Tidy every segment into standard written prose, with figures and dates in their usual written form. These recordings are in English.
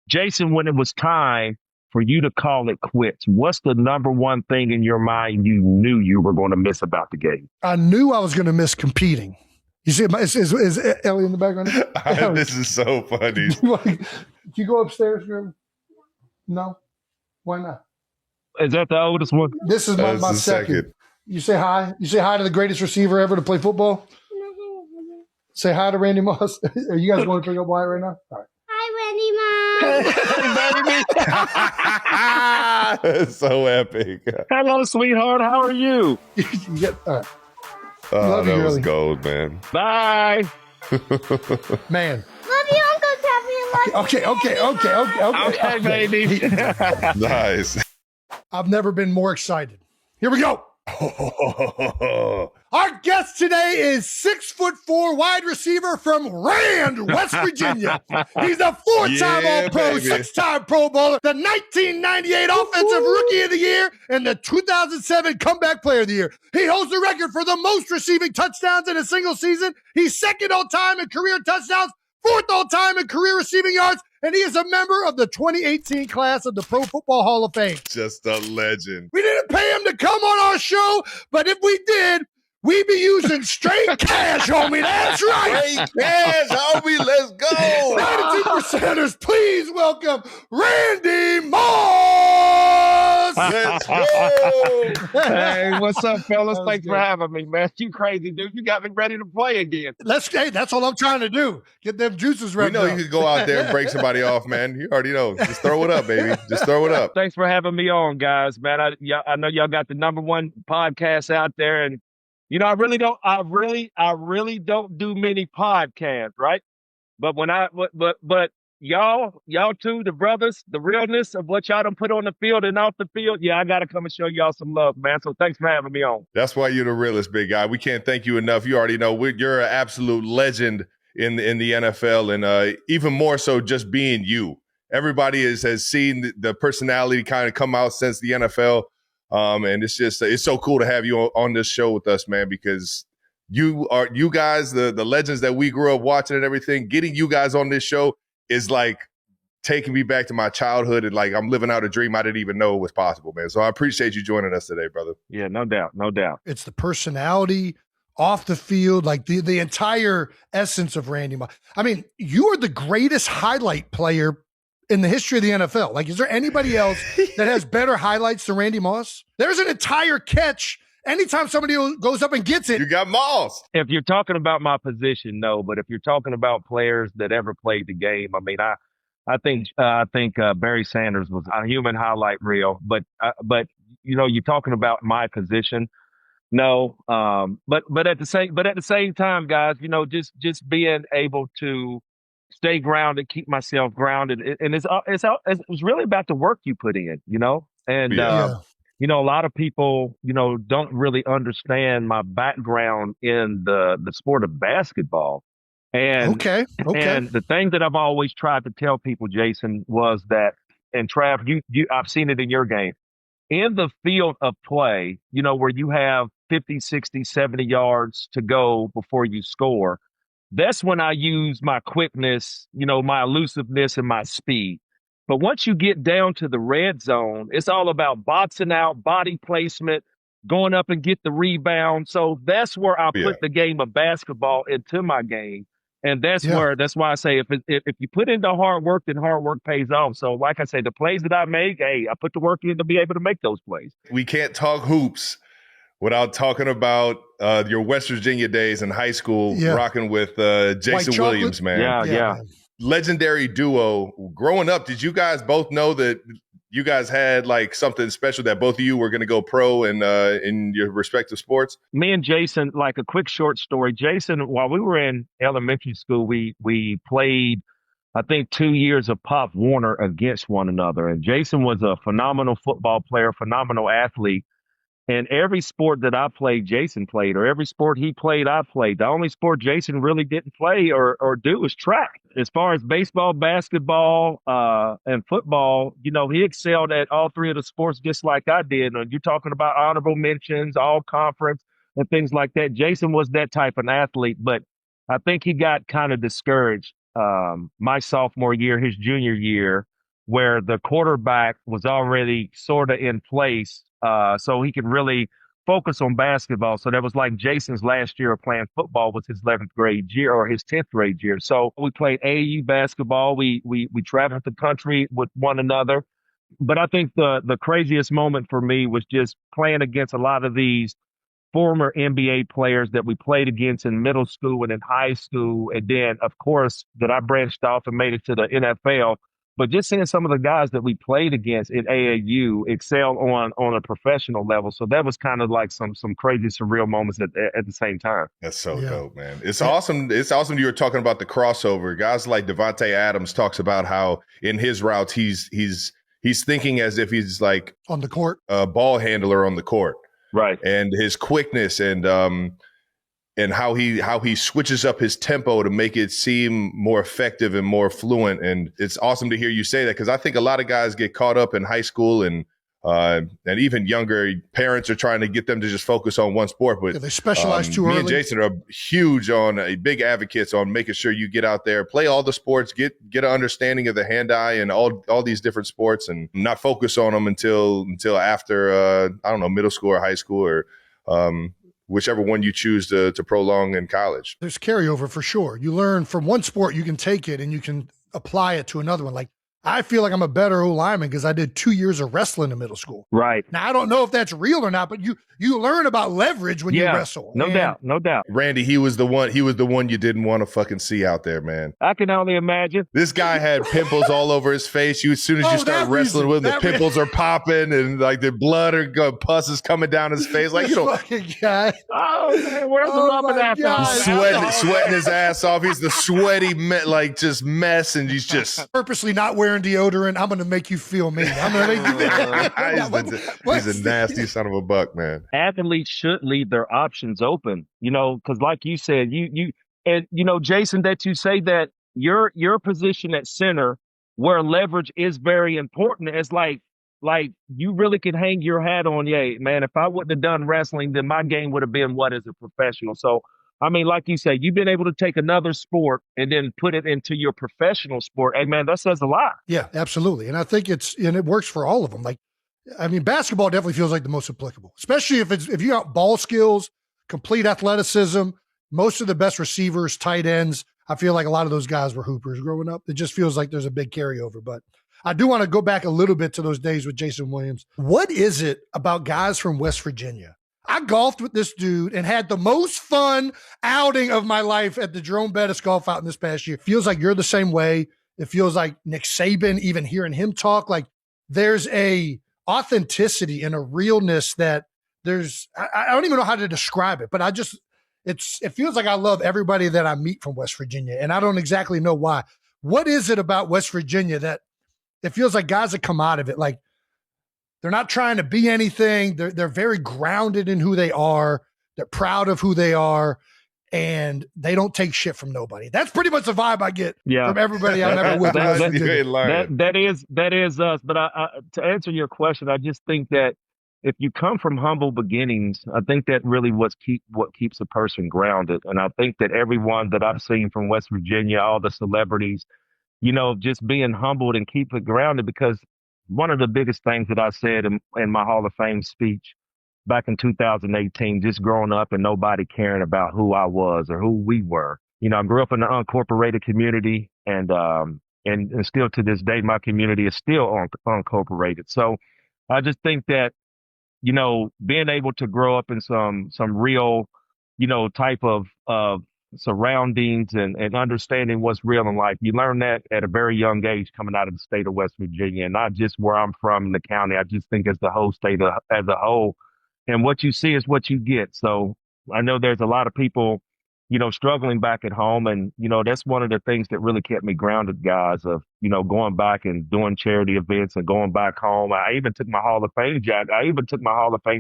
Jason, when it was time for you to call it quits, what's the number one thing in your mind you knew you were going to miss about the game? I knew I was going to miss competing. You see, is Ellie in the background? This is so funny. Can you go upstairs, girl? No? Why not? Is that the oldest one? This is my second. You say hi. You say hi to the greatest receiver ever to play football. Say hi to Randy Moss. Are you guys going to pick up Wyatt right now? All right. Hi, Randy Moss. That's so epic. Hello, sweetheart. How are you? All right. Oh, that was gold, man. Bye. Man. Love you, Uncle Taffy. Okay, baby. Nice. I've never been more excited. Here we go. Our guest today is 6'4" wide receiver from Rand, West Virginia. He's a four-time All-Pro, baby. six-time Pro Bowler, the 1998 Offensive Rookie of the Year, and the 2007 Comeback Player of the Year. He holds the record for the most receiving touchdowns in a single season. He's second all-time in career touchdowns, fourth all-time in career receiving yards, and he is a member of the 2018 class of the Pro Football Hall of Fame. Just a legend. We didn't pay him to come on our show, but if we did, we'd be using straight cash, homie. That's right. Straight cash, homie. Let's go. 92%ers, please welcome Randy Moss. Let's go. Hey, what's up, fellas? Thanks for having me, man. You crazy, dude. You got me ready to play again. Hey, that's all I'm trying to do. Get them juices ready. We know you could go out there and break somebody off, man. You already know. Just throw it up, baby. Just throw it up. Thanks for having me on, guys, man. I know y'all got the number one podcast out there, and you know, I really don't do many podcasts, right? But but y'all too, the brothers, the realness of what y'all done put on the field and off the field. Yeah, I got to come and show y'all some love, man. So thanks for having me on. That's why you're the realest, big guy. We can't thank you enough. You already know you're an absolute legend in the NFL, and even more so just being you. Everybody has seen the personality kind of come out since the NFL. And it's so cool to have you on this show with us, man, because you guys, the legends that we grew up watching and everything, getting you guys on this show is like taking me back to my childhood, and like I'm living out a dream I didn't even know was possible, man. So I appreciate you joining us today, brother. Yeah, no doubt. It's the personality off the field, like the entire essence of Randy Moss. I mean, you are the greatest highlight player in the history of the NFL. Like, is there anybody else that has better highlights than Randy Moss? There's an entire catch anytime somebody goes up and gets it. You got Moss. If you're talking about my position, no. But if you're talking about players that ever played the game, I mean, I think Barry Sanders was a human highlight reel. But you know, you're talking about my position. No. But at the same time, guys, you know, just being able to stay grounded, keep myself grounded. And it's really about the work you put in, you know? And, you know, a lot of people, you know, don't really understand my background in the sport of basketball. And, okay. And the thing that I've always tried to tell people, Jason, was that, and Trav, I've seen it in your game, in the field of play, you know, where you have 50, 60, 70 yards to go before you score. That's when I use my quickness, you know, my elusiveness and my speed. But once you get down to the red zone, it's all about boxing out, body placement, going up and get the rebound. So that's where I put the game of basketball into my game. And that's why I say if you put in the hard work, then hard work pays off. So like I say, the plays that I make, hey, I put the work in to be able to make those plays. We can't talk hoops without talking about your West Virginia days in high school, rocking with Jason Williams, man. Yeah. Legendary duo. Growing up, did you guys both know that you guys had like something special that both of you were going to go pro in your respective sports? Me and Jason, like a quick short story. Jason, while we were in elementary school, we played, I think, 2 years of Pop Warner against one another. And Jason was a phenomenal football player, phenomenal athlete. And every sport that I played, Jason played, or every sport he played, I played. The only sport Jason really didn't play or do was track. As far as baseball, basketball, and football, you know, he excelled at all three of the sports just like I did. And you're talking about honorable mentions, all conference, and things like that. Jason was that type of athlete, but I think he got kind of discouraged my sophomore year, his junior year. where the quarterback was already sort of in place, so he could really focus on basketball. So that was like Jason's last year of playing football was his 11th grade year or his 10th grade year. So we played AAU basketball. We traveled the country with one another. But I think the craziest moment for me was just playing against a lot of these former NBA players that we played against in middle school and in high school. And then, of course, that I branched off and made it to the NFL. But just seeing some of the guys that we played against in AAU excel on a professional level. So that was kind of like some crazy, surreal moments at the same time. That's so dope, man. It's awesome. It's awesome you were talking about the crossover. Guys like Devontae Adams talks about how in his routes he's thinking as if he's like on the court, a ball handler on the court. Right. And his quickness and how he switches up his tempo to make it seem more effective and more fluent. And it's awesome to hear you say that, because I think a lot of guys get caught up in high school and even younger parents are trying to get them to just focus on one sport. But they specialize too early. Me and Jason are huge on big advocates on making sure you get out there, play all the sports, get an understanding of the hand-eye and all these different sports, and not focus on them until after I don't know, middle school or high school or whichever one you choose to prolong in college. There's carryover for sure. You learn from one sport, you can take it and you can apply it to another one. Like, I feel like I'm a better O-lineman because I did 2 years of wrestling in middle school. Right. Now, I don't know if that's real or not, but you learn about leverage when you wrestle. No doubt. Randy, he was the one you didn't want to fucking see out there, man. I can only imagine. This guy had pimples all over his face. As soon as you start wrestling with him, the pimples are popping and like the blood or pus is coming down his face. Like, you don't fucking guy. Oh, man, where's the rubber after? Sweating his ass off. He's the sweaty just mess, and he's just purposely not wearing deodorant. I'm going to make you feel me. I'm going to make you he's a nasty son of a buck, man. Athletes should leave their options open, because like you said, Jason, that you say that your position at center where leverage is very important. It's like you really can hang your hat on, man, if I wouldn't have done wrestling, then my game would have been what as a professional. So, I mean, like you say, you've been able to take another sport and then put it into your professional sport. Hey, man, that says a lot. Yeah, absolutely. And I think it works for all of them. Like, I mean, basketball definitely feels like the most applicable, especially if you got ball skills, complete athleticism. Most of the best receivers, tight ends, I feel like a lot of those guys were hoopers growing up. It just feels like there's a big carryover. But I do want to go back a little bit to those days with Jason Williams. What is it about guys from West Virginia? I golfed with this dude and had the most fun outing of my life at the Jerome Bettis Golf Outing this past year. Feels like you're the same way. It feels like Nick Saban, even hearing him talk, like there's a authenticity and a realness that I don't even know how to describe it, but it feels like I love everybody that I meet from West Virginia, and I don't exactly know why. What is it about West Virginia that it feels like guys that come out of it, like they're not trying to be anything. They're very grounded in who they are. They're proud of who they are, and they don't take shit from nobody. That's pretty much the vibe I get from everybody I'm ever with. That is us. But to answer your question, I just think that if you come from humble beginnings, I think that really what keeps a person grounded. And I think that everyone that I've seen from West Virginia, all the celebrities, just being humbled and keep it grounded, because one of the biggest things that I said in my Hall of Fame speech back in 2018, just growing up and nobody caring about who I was or who we were. I grew up in an unincorporated community, and still to this day, my community is still unincorporated. So I just think that, being able to grow up in some real, type of surroundings and understanding what's real in life. You learn that at a very young age coming out of the state of West Virginia, and not just where I'm from in the county. I just think as the whole state as a whole, and what you see is what you get. So I know there's a lot of people, struggling back at home, and, that's one of the things that really kept me grounded, guys, of, going back and doing charity events and going back home. I even took my Hall of Fame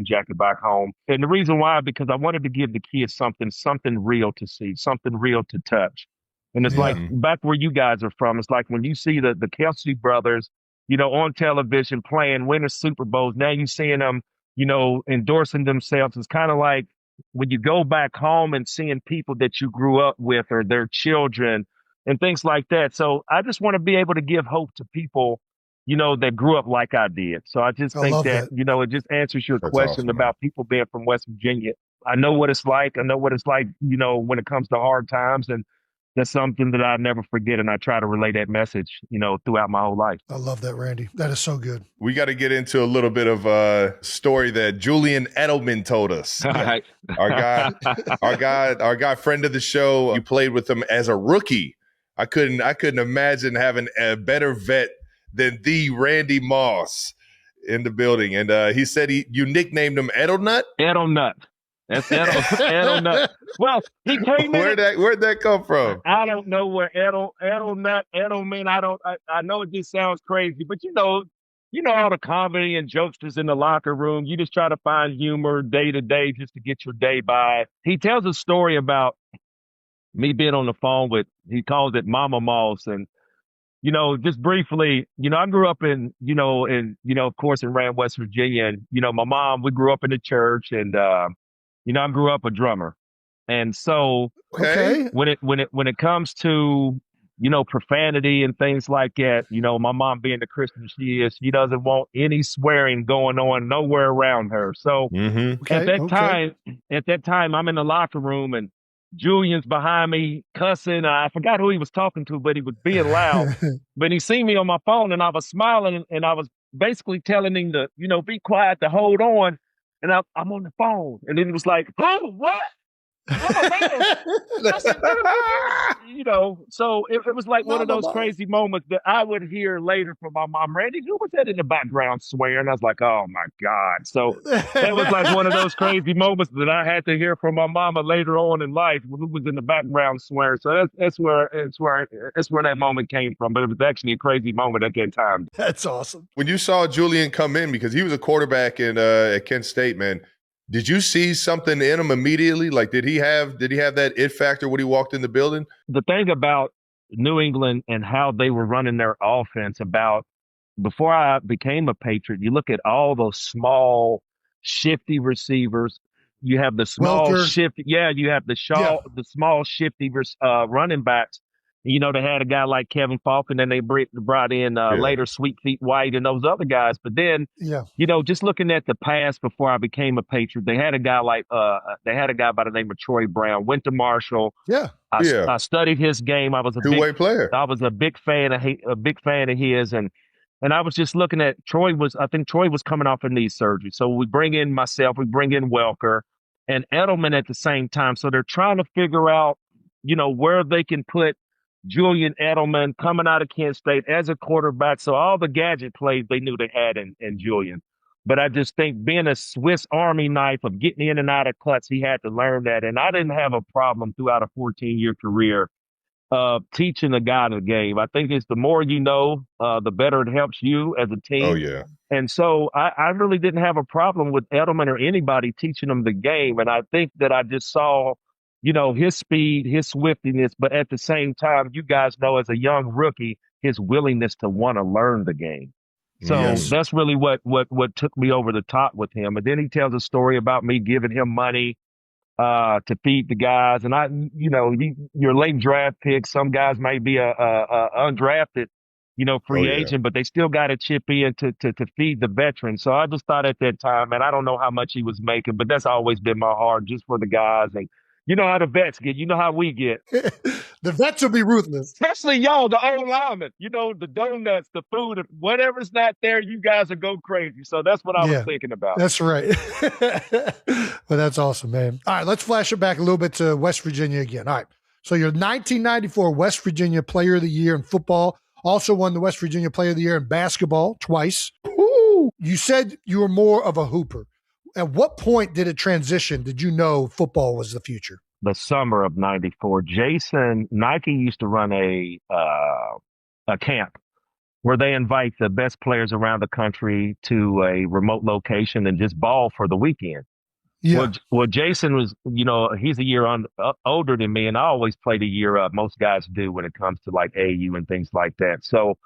jacket back home. And the reason why, because I wanted to give the kids something real to see, something real to touch. And it's like back where you guys are from, it's like when you see the Kelce brothers, on television playing, winning Super Bowls, now you're seeing them, endorsing themselves. It's kind of like when you go back home and seeing people that you grew up with or their children and things like that. So I just want to be able to give hope to people, that grew up like I did. So I just I think love that, that. it just answers your That's question awesome, man. about people being from West Virginia. I know what it's like. I know what it's like, when it comes to hard times. And that's something that I never forget. And I try to relay that message, throughout my whole life. I love that, Randy. That is so good. We got to get into a little bit of a story that Julian Edelman told us. Yeah. Our guy, friend of the show. You played with him as a rookie. I couldn't imagine having a better vet than the Randy Moss in the building. And he said you nicknamed him Edelnut. Edelnut. That's Edelnut. Well, he came in. Where'd that come from? I don't know where Edelnut, Edelman. I know it just sounds crazy, but all the comedy and jokesters in the locker room. You just try to find humor day to day just to get your day by. He tells a story about me being on the phone with, he calls it Mama Moss. And, just briefly, I grew up of course, in Rand, West Virginia. And, my mom, we grew up in the church, and, I grew up a drummer. And so Okay. when it comes to, profanity and things like that, my mom being the Christian she is, she doesn't want any swearing going on nowhere around her. So at that time, I'm in the locker room and Julian's behind me cussing. I forgot who he was talking to, but he was being loud. But he seen me on my phone and I was smiling and I was basically telling him to, be quiet, to hold on. And I'm on the phone. And then it was like, oh, what? Oh, man. I said, so it was like one of those crazy moments that I would hear later from my mom. Randy, who was that in the background swearing? I was like, oh my God. So that was like one of those crazy moments that I had to hear from my mama later on in life, who was in the background swearing. So that's where that moment came from. But it was actually a crazy moment at that time. That's awesome. When you saw Julian come in, because he was a quarterback at Kent State, man, did you see something in him immediately? Like, did he have that it factor when he walked in the building? The thing about New England and how they were running their offense before I became a Patriot, you look at all those small, shifty receivers. You have the small shifty, you have the small shifty running backs. They had a guy like Kevin Falk, and then they brought in later Sweet Feet White and those other guys. But then, just looking at the past before I became a Patriot, they had a guy by the name of Troy Brown. Went to Marshall. I studied his game. I was a two-way player. I was a big fan of his, and I was just looking at Troy was coming off a knee surgery. So we bring in myself, we bring in Welker and Edelman at the same time. So they're trying to figure out, where they can put Julian Edelman coming out of Kent State as a quarterback. So all the gadget plays they knew they had in Julian. But I just think being a Swiss Army knife of getting in and out of cuts, he had to learn that. And I didn't have a problem throughout a 14-year career teaching a guy the game. I think it's the more you know, the better it helps you as a team. Oh, yeah. And so I really didn't have a problem with Edelman or anybody teaching them the game. And I think that I just saw his speed, his swiftiness, but at the same time, you guys know as a young rookie, his willingness to want to learn the game. So that's really what took me over the top with him. And then he tells a story about me giving him money to feed the guys. And your late draft pick, some guys may be a undrafted, free agent, but they still got to chip in to feed the veterans. So I just thought at that time, and I don't know how much he was making, but that's always been my heart just for the guys. And you know how the vets get. You know how we get. The vets will be ruthless. Especially y'all, the old linemen. The donuts, the food, whatever's not there, you guys will go crazy. So that's what I was thinking about. That's right. Well, that's awesome, man. All right, let's flash it back a little bit to West Virginia again. All right. So you're 1994 West Virginia Player of the Year in football. Also won the West Virginia Player of the Year in basketball twice. Ooh. You said you were more of a hooper. At what point did it transition? Did you know football was the future? The summer of 94. Nike used to run a camp where they invite the best players around the country to a remote location and just ball for the weekend. Yeah. Well, Jason was, he's a year older than me, and I always played a year up. Most guys do when it comes to like AU and things like that. So,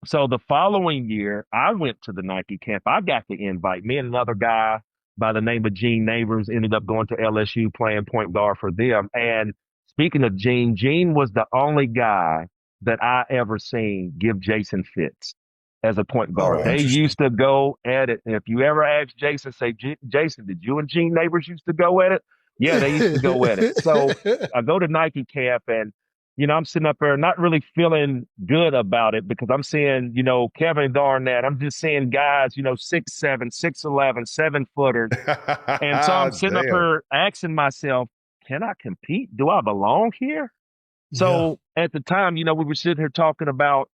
So the following year, I went to the Nike camp. I got the invite. Me and another guy by the name of Gene Neighbors ended up going to LSU playing point guard for them. And speaking of Gene was the only guy that I ever seen give Jason fits as a point guard. They interesting. used to go at it. If you ever ask Jason, say, Jason, did you and Gene Neighbors used to go at it? Yeah, they used to go at it. So I go to Nike camp and, I'm sitting up there not really feeling good about it because I'm seeing, Kevin Garnett. I'm just seeing guys, 6'7", 6'11", 7-footers. And so I'm sitting up here asking myself, can I compete? Do I belong here? So at the time, we were sitting here talking about,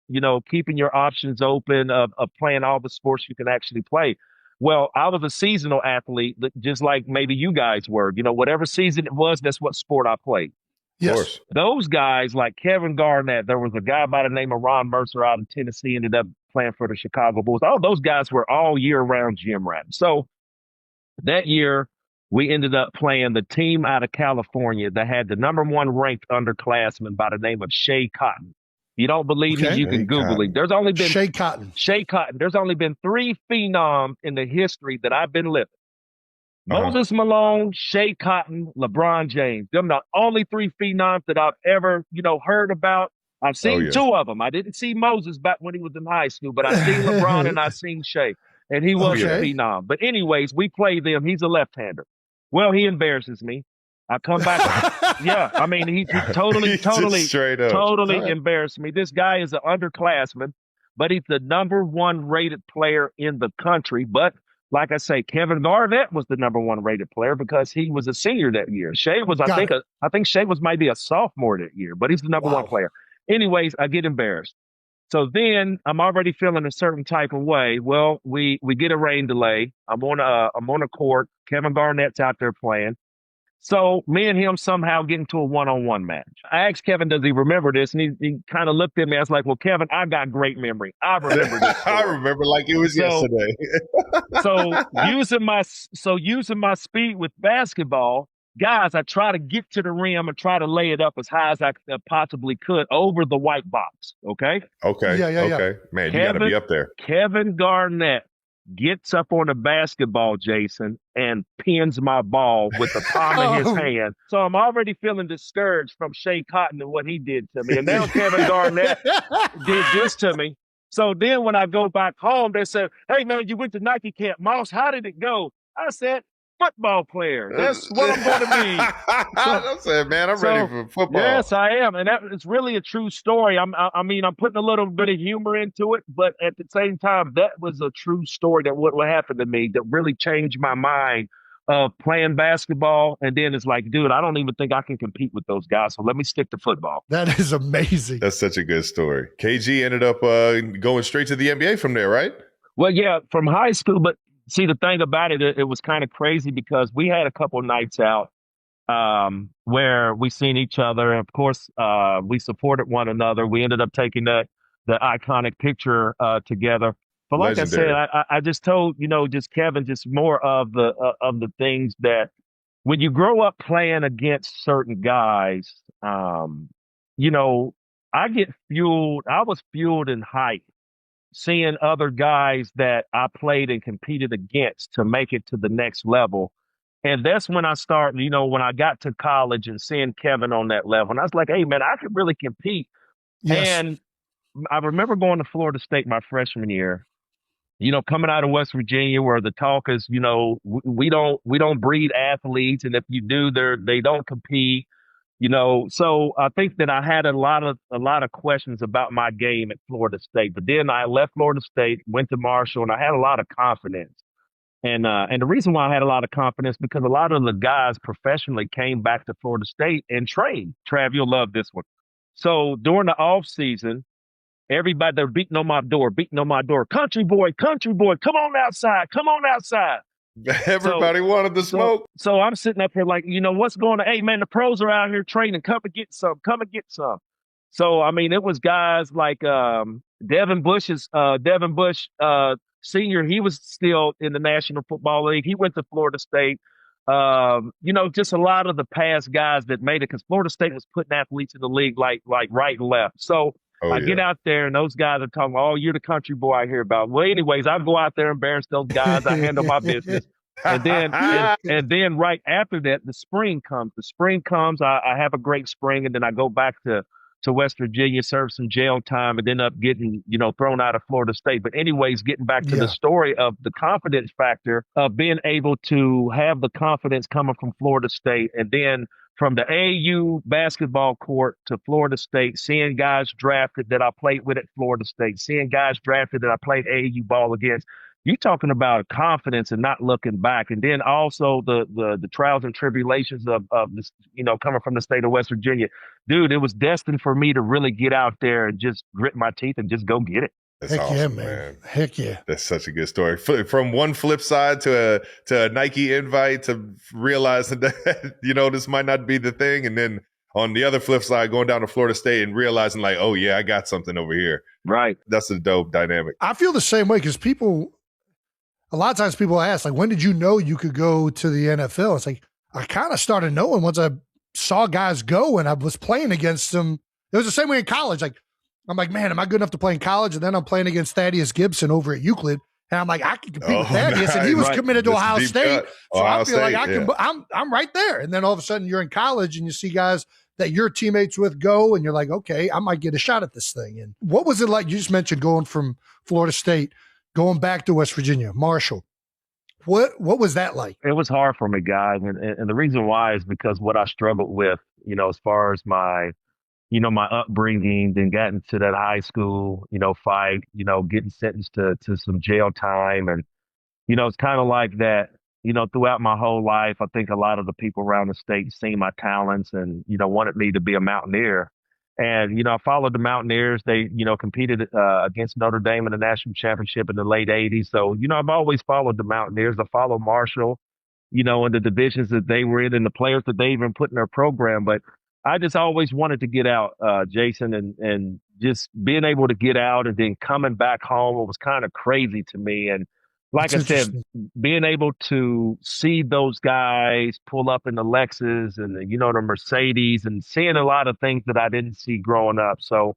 keeping your options open of playing all the sports you can actually play. Well, I was a seasonal athlete, just like maybe you guys were. Whatever season it was, that's what sport I played. Yes. Those guys like Kevin Garnett, there was a guy by the name of Ron Mercer out in Tennessee, ended up playing for the Chicago Bulls. All those guys were all year-round gym rats. So that year, we ended up playing the team out of California that had the number 1 ranked underclassman by the name of Shea Cotton. You don't believe me? You can Google it. There's only been Shea Cotton. There's only been 3 phenoms in the history that I've been living. Moses Malone, Shea Cotton, LeBron James. Them the only 3 phenoms that I've ever, heard about. I've seen 2 of them. I didn't see Moses back when he was in high school, but I've seen LeBron and I've seen Shea. And he was a phenom. But anyways, we play them. He's a left-hander. Well, he embarrasses me. I come back. He totally embarrassed me. This guy is an underclassman, but he's the number 1 rated player in the country. But like I say, Kevin Garnett was the number 1 rated player because he was a senior that year. Shea was, I think Shea was maybe a sophomore that year, but he's the number 1 player. Anyways, I get embarrassed. So then I'm already feeling a certain type of way. Well, we get a rain delay. I'm on a court. Kevin Garnett's out there playing. So me and him somehow get into a one-on-one match. I asked Kevin, does he remember this? And he kind of looked at me. I was like, well, Kevin, I got great memory. I remember this. I remember like it was yesterday. using my speed with basketball, guys, I try to get to the rim and try to lay it up as high as I possibly could over the white box. Okay? Okay. Okay. Man, you got to be up there. Kevin Garnett gets up on the basketball, Jason, and pins my ball with the palm of his hand. So I'm already feeling discouraged from Shea Cotton and what he did to me. And now Kevin Garnett did this to me. So then when I go back home, they said, hey, man, you went to Nike camp. Moss, how did it go? I said, football player. That's what I'm going to be. I said, man, I'm ready for football. Yes, I am. And it's really a true story. I'm putting a little bit of humor into it, but at the same time, that was a true story that what happened to me that really changed my mind of playing basketball. And then it's like, dude, I don't even think I can compete with those guys. So let me stick to football. That is amazing. That's such a good story. KG ended up going straight to the NBA from there, right? Well, yeah, from high school, but see, the thing about it was kind of crazy because we had a couple nights out where we seen each other. And of course, we supported one another. We ended up taking the iconic picture together. But like legendary. I said, I just told, just Kevin, just more of the things that when you grow up playing against certain guys, I get fueled. I was fueled in hype. Seeing other guys that I played and competed against to make it to the next level. And that's when I started, when I got to college and seeing Kevin on that level. And I was like, hey, man, I could really compete. Yes. And I remember going to Florida State my freshman year, coming out of West Virginia where the talk is, we don't breed athletes. And if you do, they don't compete. So I think that I had a lot of questions about my game at Florida State, but then I left Florida State, went to Marshall, and I had a lot of confidence. And the reason why I had a lot of confidence because a lot of the guys professionally came back to Florida State and trained. Trav, you'll love this one. So during the off season, everybody they're beating on my door. Country boy, come on outside. Everybody wanted the smoke. So I'm sitting up here like, what's going on? Hey, man, the pros are out here training. Come and get some. So, it was guys like Devin Bush, Senior. He was still in the National Football League. He went to Florida State. Just a lot of the past guys that made it because Florida State was putting athletes in the league like right and left. So I get out there and those guys are talking, oh, you're the country boy I hear about. Well, anyways, I go out there and embarrass those guys. I handle my business. And then right after that, the spring comes. I have a great spring, and then I go back to to West Virginia, served some jail time, and ended up getting, thrown out of Florida State. But anyways, getting back to the story of the confidence factor of being able to have the confidence coming from Florida State, and then from the AAU basketball court to Florida State, seeing guys drafted that I played with at Florida State, seeing guys drafted that I played AAU ball against. You're talking about confidence and not looking back. And then also the trials and tribulations of this, coming from the state of West Virginia. Dude, it was destined for me to really get out there and just grit my teeth and just go get it. That's Heck awesome, yeah, man. Heck yeah. That's such a good story. From one flip side to a Nike invite to realizing that, this might not be the thing. And then on the other flip side, going down to Florida State and realizing like, oh yeah, I got something over here. Right. That's a dope dynamic. I feel the same way because a lot of times people ask, like, when did you know you could go to the NFL? It's like, I kind of started knowing once I saw guys go and I was playing against them. It was the same way in college. Like, I'm like, man, am I good enough to play in college? And then I'm playing against Thaddeus Gibson over at Euclid. And I'm like, I can compete with Thaddeus. And he was committed to Ohio State. So I feel like I'm right there. And then all of a sudden you're in college and you see guys that you're teammates with go, and you're like, okay, I might get a shot at this thing. And what was it like? You just mentioned going from Florida State, going back to West Virginia, Marshall. What was that like? It was hard for me, guys. And the reason why is because what I struggled with, as far as my upbringing, then got into that high school, fight, getting sentenced to some jail time. And, it's kind of like that, throughout my whole life. I think a lot of the people around the state seen my talents and, wanted me to be a Mountaineer. And, I followed the Mountaineers. They, competed against Notre Dame in the national championship in the late 80s. So, I've always followed the Mountaineers. I followed Marshall, in the divisions that they were in and the players that they even put in their program. But I just always wanted to get out, Jason, and just being able to get out and then coming back home, it was kind of crazy to me. And like I said, being able to see those guys pull up in the Lexus and, the Mercedes and seeing a lot of things that I didn't see growing up. So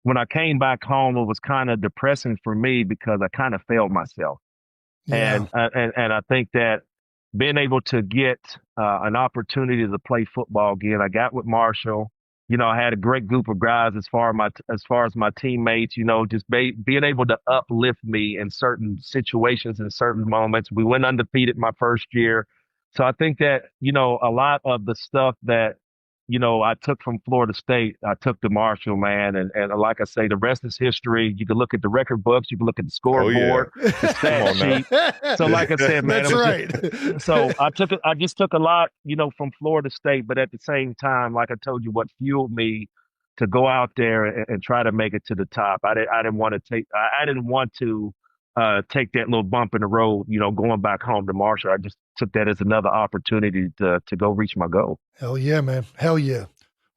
when I came back home, it was kind of depressing for me because I kind of failed myself. Yeah. And I think that being able to get an opportunity to play football again, I got with Marshall. I had a great group of guys as far as my teammates, just being able to uplift me in certain situations and certain moments. We went undefeated my first year. So I think that, a lot of the stuff that, I took from Florida State, I took to Marshall, man. And like I say, the rest is history. You can look at the record books. You can look at the scoreboard, the stat sheet. So like I said, man, that's right. So I just took a lot, from Florida State. But at the same time, like I told you, what fueled me to go out there and try to make it to the top. I didn't want to take that little bump in the road, going back home to Marshall. I just took that as another opportunity to go reach my goal. Hell yeah, man. Hell yeah.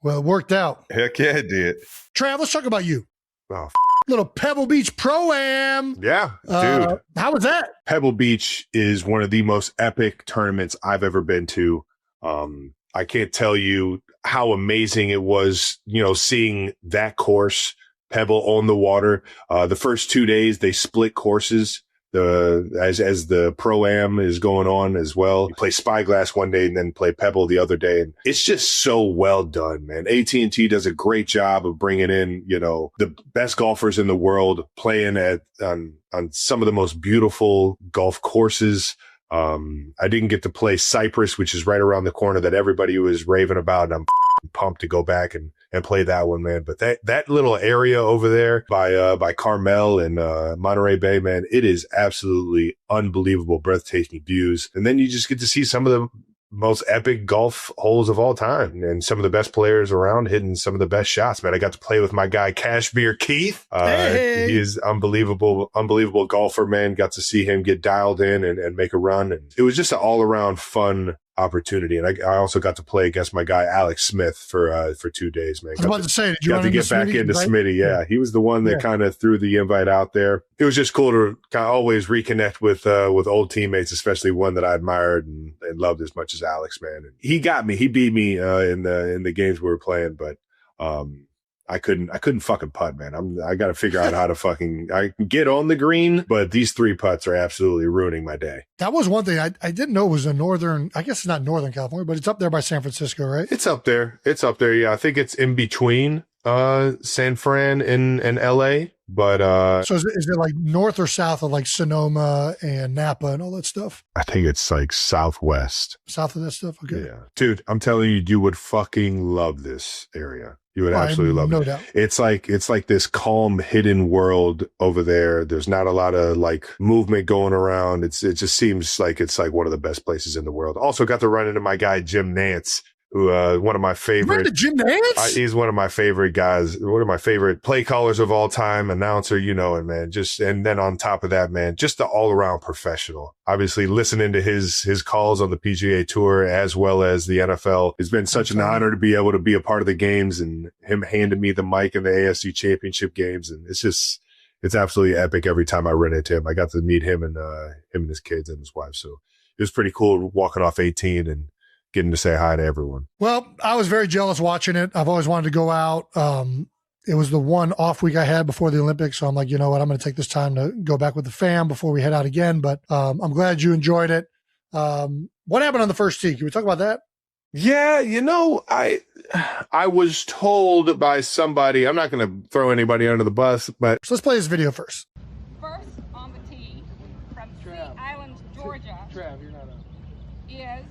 Well, it worked out. Heck yeah, it did. Trav, let's talk about you. Oh, little Pebble Beach Pro-Am. Yeah, dude. How was that? Pebble Beach is one of the most epic tournaments I've ever been to. I can't tell you how amazing it was, seeing that course, Pebble on the water. The first 2 days, they split courses. As the Pro-Am is going on as well. You play Spyglass one day and then play Pebble the other day. And it's just so well done, man. AT&T does a great job of bringing in, the best golfers in the world playing on some of the most beautiful golf courses. I didn't get to play Cypress, which is right around the corner that everybody was raving about. And I'm pumped to go back and play that one, man. But that little area over there by Carmel and Monterey Bay, man, it is absolutely unbelievable, breathtaking views. And then you just get to see some of the most epic golf holes of all time and some of the best players around hitting some of the best shots, man. I got to play with my guy Kashmir Keith. Hey. He is unbelievable golfer, man. Got to see him get dialed in and make a run. And it was just an all around fun opportunity. And I also got to play against my guy Alex Smith for 2 days, man. I was about to say, did you got to get back into Smitty? Yeah, he was the one that kind of threw the invite out there. It was just cool to kind of always reconnect with old teammates, especially one that I admired and loved as much as Alex, man. And he got me. He beat me in the games we were playing, but I couldn't fucking putt, man. I got to figure out how to I can get on the green, but these 3 putts are absolutely ruining my day. That was one thing I didn't know was I guess it's not Northern California, but it's up there by San Francisco, right? It's up there. Yeah. I think it's in between, San Fran in LA, but So is it like north or south of like Sonoma and Napa and all that stuff? I think it's like southwest. South of that stuff? Okay. Yeah. Dude, I'm telling you, you would fucking love this area. You would absolutely love no it. doubt. It's like this calm, hidden world over there. There's not a lot of like movement going around. It just seems like it's like one of the best places in the world. Also got to run into my guy, Jim Nance, who, one of my favorite. Jim Nance? He's one of my favorite guys, one of my favorite play callers of all time, announcer, you know it, man. And then on top of that, man, just the all around professional. Obviously listening to his calls on the PGA Tour as well as the NFL. It's been such an honor to be able to be a part of the games and him handing me the mic in the AFC Championship games. And it's absolutely epic every time I run into him. I got to meet him and his kids and his wife. So it was pretty cool walking off 18 and getting to say hi to everyone. Well, I was very jealous watching it. I've always wanted to go out. It was the one off week I had before the Olympics. So I'm like, you know what? I'm going to take this time to go back with the fam before we head out again. But I'm glad you enjoyed it. What happened on the first tee? Can we talk about that? Yeah, you know, I was told by somebody, I'm not going to throw anybody under the bus, but So let's play this video first. First on the tee from Sea Island, Georgia, Trav, you're not up. is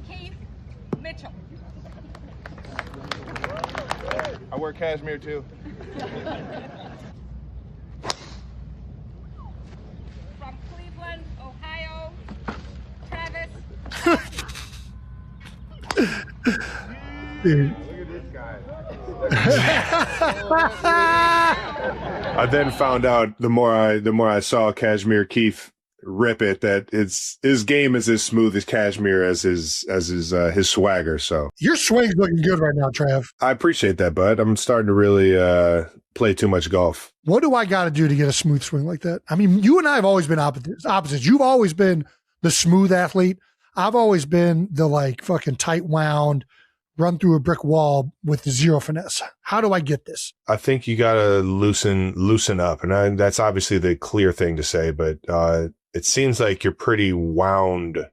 Keith Mitchell. I wear cashmere too. From Cleveland, Ohio, Travis. Dude. I then found out the more I saw Kashmir Keith rip it, that his game is as smooth as Kashmir as his swagger. So Your swing's looking good right now, Trav. I appreciate that, bud. I'm starting to really play too much golf. What do I got to do to get a smooth swing like that? I mean, you and I have always been opposites. You've always been the smooth athlete. I've always been the like fucking tight wound, run through a brick wall with zero finesse. How do I get this? I think you got to loosen up. And that's obviously the clear thing to say, but it seems like you're pretty wound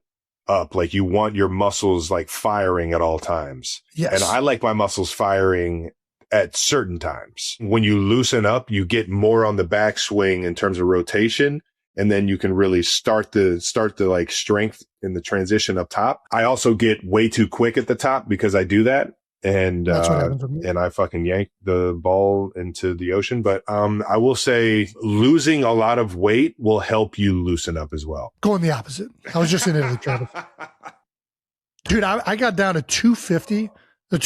up. Like you want your muscles like firing at all times. Yes. And I like my muscles firing at certain times. When you loosen up, you get more on the backswing in terms of rotation. And then you can really start the like strength in the transition up top. I also get way too quick at the top because I do that. And, That's what happened to me. and I fucking yank the ball into the ocean. But, I will say losing a lot of weight will help you loosen up as well. Going the opposite. I was just in Italy, Travis. Dude, I got down to 250, I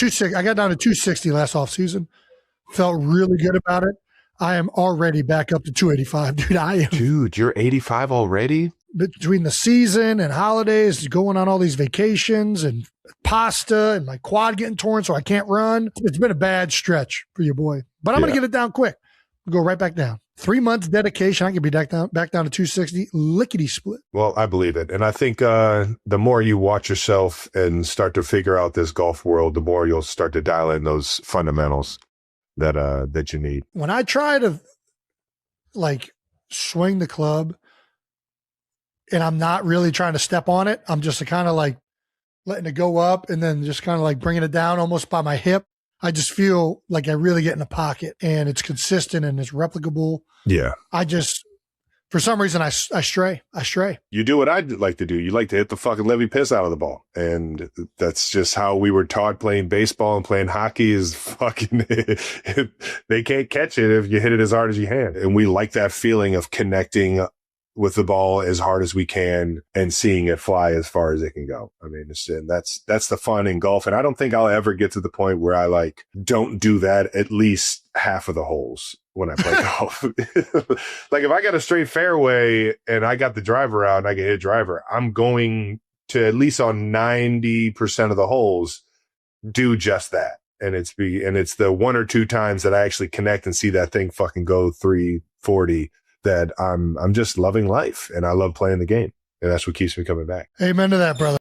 got down to 260 last off season. Felt really good about it. I am already back up to 285, dude. Dude, you're 85 already? Between the season and holidays, going on all these vacations and pasta and my quad getting torn so I can't run. It's been a bad stretch for your boy, but I'm going to get it down quick. Go right back down. 3 months dedication. I can be back down to 260, lickety split. Well, I believe it. And I think, the more you watch yourself and start to figure out this golf world, the more you'll start to dial in those fundamentals that you need. When I try to like swing the club and I'm not really trying to step on it, I'm just kind of like letting it go up and then just kind of like bringing it down almost by my hip. I just feel like I really get in the pocket and it's consistent and it's replicable. Yeah. For some reason, I stray. You do what I'd like to do. You like to hit the fucking levy piss out of the ball. And that's just how we were taught playing baseball and playing hockey is fucking, they can't catch it if you hit it as hard as you can. And we like that feeling of connecting with the ball as hard as we can and seeing it fly as far as it can go. I mean, that's the fun in golf. And I don't think I'll ever get to the point where I like don't do that at least half of the holes when I play golf. Like if I got a straight fairway and I got the driver out and I can hit driver, I'm going to at least on 90% of the holes do just that. And it's the one or two times that I actually connect and see that thing fucking go 340 that I'm just loving life and I love playing the game. And that's what keeps me coming back. Amen to that, brother.